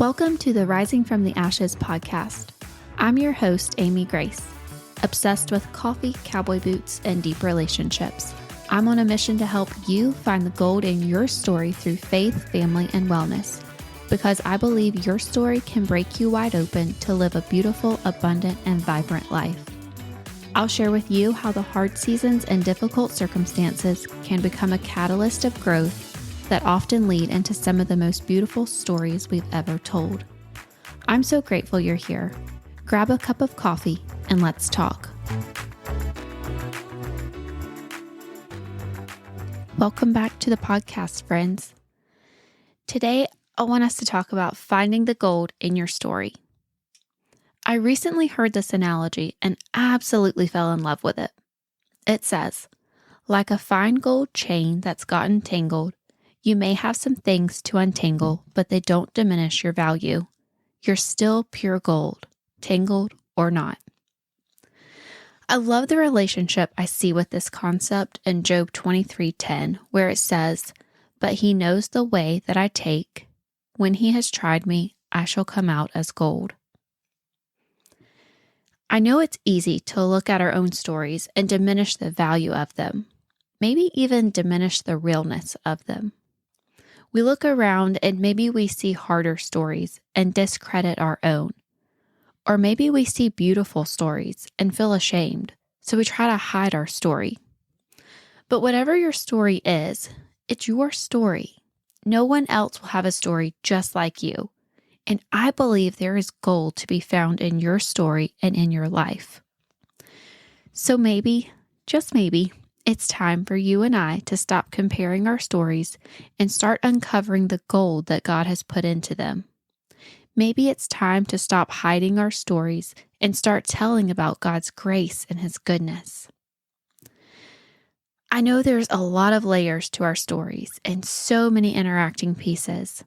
Welcome to the Rising from the Ashes podcast. I'm your host, Amy Grace. Obsessed with coffee, cowboy boots, and deep relationships, I'm on a mission to help you find the gold in your story through faith, family, and wellness, because I believe your story can break you wide open to live a beautiful, abundant, and vibrant life. I'll share with you how the hard seasons and difficult circumstances can become a catalyst of growth that often lead into some of the most beautiful stories we've ever told. I'm so grateful you're here. Grab a cup of coffee and let's talk. Welcome back to the podcast, friends. Today, I want us to talk about finding the gold in your story. I recently heard this analogy and absolutely fell in love with it. It says, like a fine gold chain that's gotten tangled, you may have some things to untangle, but they don't diminish your value. You're still pure gold, tangled or not. I love the relationship I see with this concept in Job 23:10, where it says, "But he knows the way that I take. When he has tried me, I shall come out as gold." I know it's easy to look at our own stories and diminish the value of them, maybe even diminish the realness of them. We look around and maybe we see harder stories and discredit our own. Or maybe we see beautiful stories and feel ashamed, so we try to hide our story. But whatever your story is, it's your story. No one else will have a story just like you. And I believe there is gold to be found in your story and in your life. So maybe, just maybe, it's time for you and I to stop comparing our stories and start uncovering the gold that God has put into them. Maybe it's time to stop hiding our stories and start telling about God's grace and His goodness. I know there's a lot of layers to our stories and so many interacting pieces.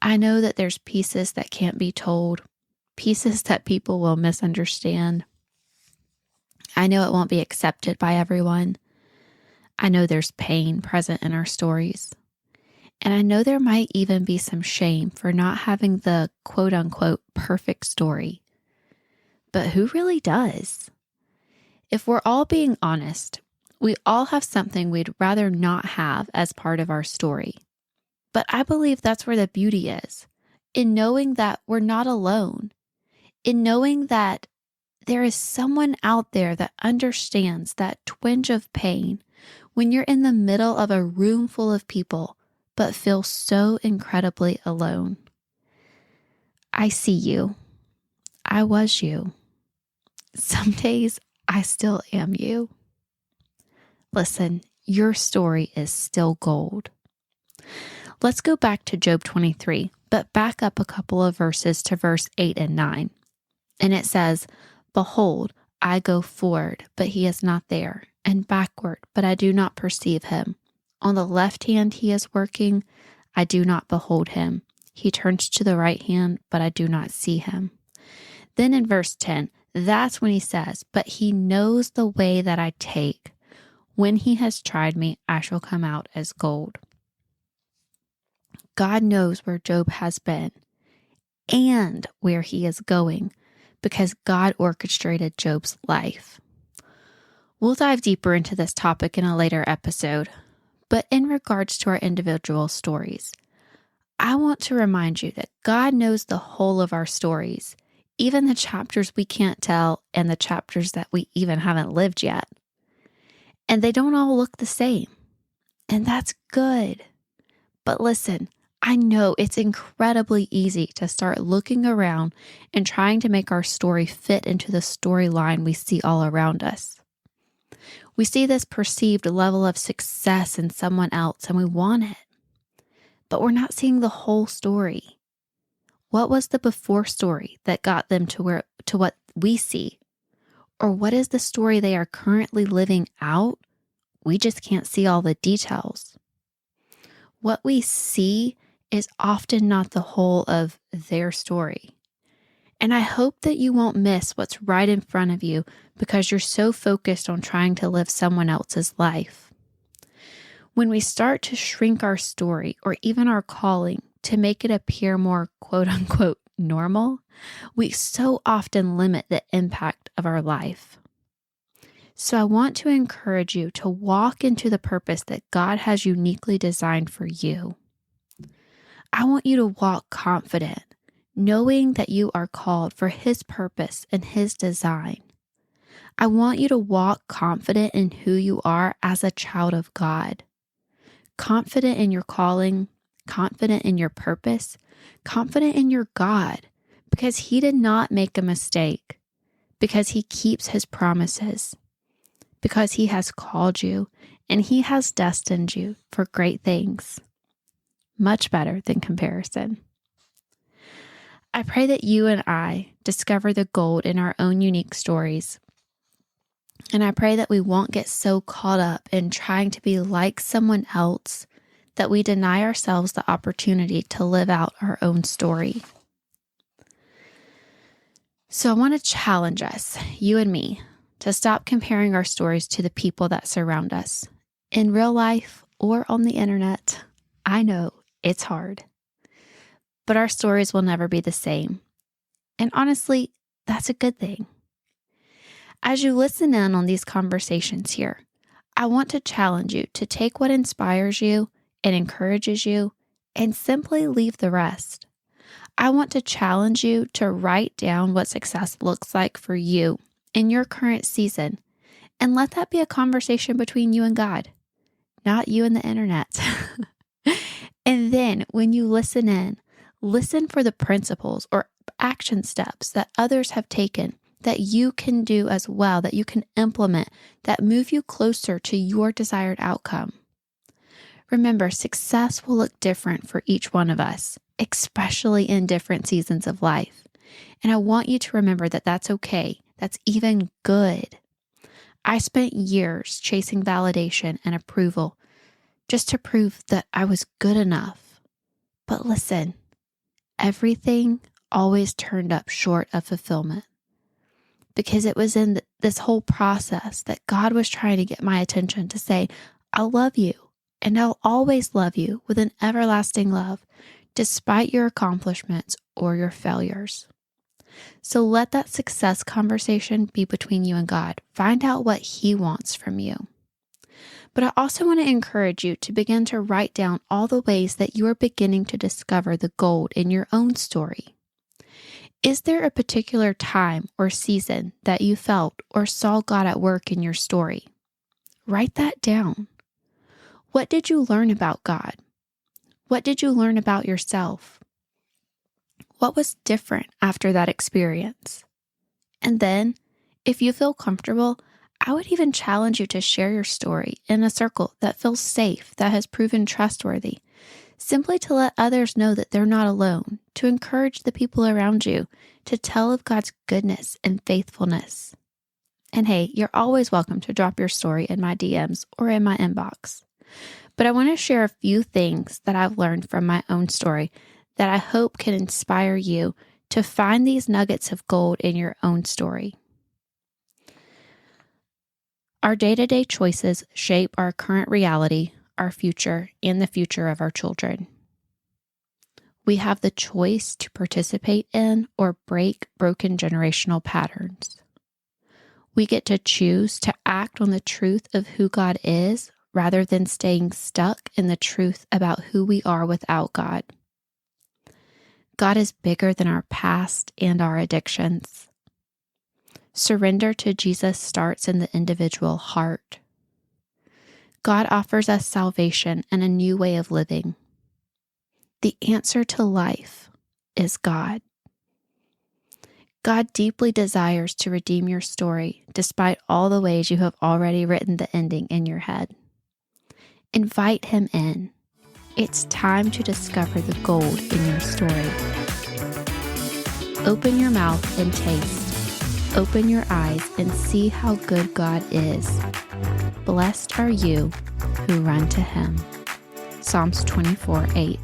I know that there's pieces that can't be told, pieces that people will misunderstand. I know it won't be accepted by everyone. I know there's pain present in our stories. And I know there might even be some shame for not having the quote-unquote perfect story. But who really does? If we're all being honest, we all have something we'd rather not have as part of our story. But I believe that's where the beauty is, in knowing that we're not alone, in knowing that there is someone out there that understands that twinge of pain when you're in the middle of a room full of people, but feel so incredibly alone. I see you. I was you. Some days I still am you. Listen, your story is still gold. Let's go back to Job 23, but back up a couple of verses to verse 8 and 9. And it says, "Behold, I go forward, but he is not there, and backward, but I do not perceive him. On the left hand he is working, I do not behold him. He turns to the right hand, but I do not see him." Then in verse 10, that's when he says, "But he knows the way that I take. When he has tried me, I shall come out as gold." God knows where Job has been and where he is going because God orchestrated Job's life. We'll dive deeper into this topic in a later episode, but in regards to our individual stories, I want to remind you that God knows the whole of our stories, even the chapters we can't tell and the chapters that we even haven't lived yet. And they don't all look the same, and that's good. But listen, I know it's incredibly easy to start looking around and trying to make our story fit into the storyline we see all around us. We see this perceived level of success in someone else and we want it, but we're not seeing the whole story. What was the before story that got them to what we see? Or what is the story they are currently living out? We just can't see all the details. What we see is often not the whole of their story. And I hope that you won't miss what's right in front of you because you're so focused on trying to live someone else's life. When we start to shrink our story or even our calling to make it appear more quote unquote normal, we so often limit the impact of our life. So I want to encourage you to walk into the purpose that God has uniquely designed for you. I want you to walk confident, knowing that you are called for His purpose and His design. I want you to walk confident in who you are as a child of God, confident in your calling, confident in your purpose, confident in your God, because He did not make a mistake, because He keeps His promises, because He has called you and He has destined you for great things, much better than comparison. I pray that you and I discover the gold in our own unique stories. And I pray that we won't get so caught up in trying to be like someone else that we deny ourselves the opportunity to live out our own story. So I want to challenge us, you and me, to stop comparing our stories to the people that surround us in real life or on the internet. I know it's hard, but our stories will never be the same. And honestly, that's a good thing. As you listen in on these conversations here, I want to challenge you to take what inspires you and encourages you and simply leave the rest. I want to challenge you to write down what success looks like for you in your current season, and let that be a conversation between you and God, not you and the internet. And then when you listen in, listen for the principles or action steps that others have taken that you can do as well, that you can implement, that move you closer to your desired outcome. Remember, success will look different for each one of us, especially in different seasons of life. And I want you to remember that that's okay. That's even good. I spent years chasing validation and approval just to prove that I was good enough. But listen, everything always turned up short of fulfillment, because it was in this whole process that God was trying to get my attention to say, I love you, and I'll always love you with an everlasting love, despite your accomplishments or your failures. So let that success conversation be between you and God. Find out what He wants from you. But I also want to encourage you to begin to write down all the ways that you are beginning to discover the gold in your own story. Is there a particular time or season that you felt or saw God at work in your story? Write that down. What did you learn about God? What did you learn about yourself? What was different after that experience? And then, if you feel comfortable, I would even challenge you to share your story in a circle that feels safe, that has proven trustworthy, simply to let others know that they're not alone, to encourage the people around you to tell of God's goodness and faithfulness. And hey, you're always welcome to drop your story in my DMs or in my inbox. But I want to share a few things that I've learned from my own story that I hope can inspire you to find these nuggets of gold in your own story. Our day-to-day choices shape our current reality, our future, and the future of our children. We have the choice to participate in or break broken generational patterns. We get to choose to act on the truth of who God is rather than staying stuck in the truth about who we are without God. God is bigger than our past and our addictions. Surrender to Jesus starts in the individual heart. God offers us salvation and a new way of living. The answer to life is God. God deeply desires to redeem your story despite all the ways you have already written the ending in your head. Invite Him in. It's time to discover the gold in your story. Open your mouth and taste. Open your eyes and see how good God is. Blessed are you who run to Him. Psalms 24:8.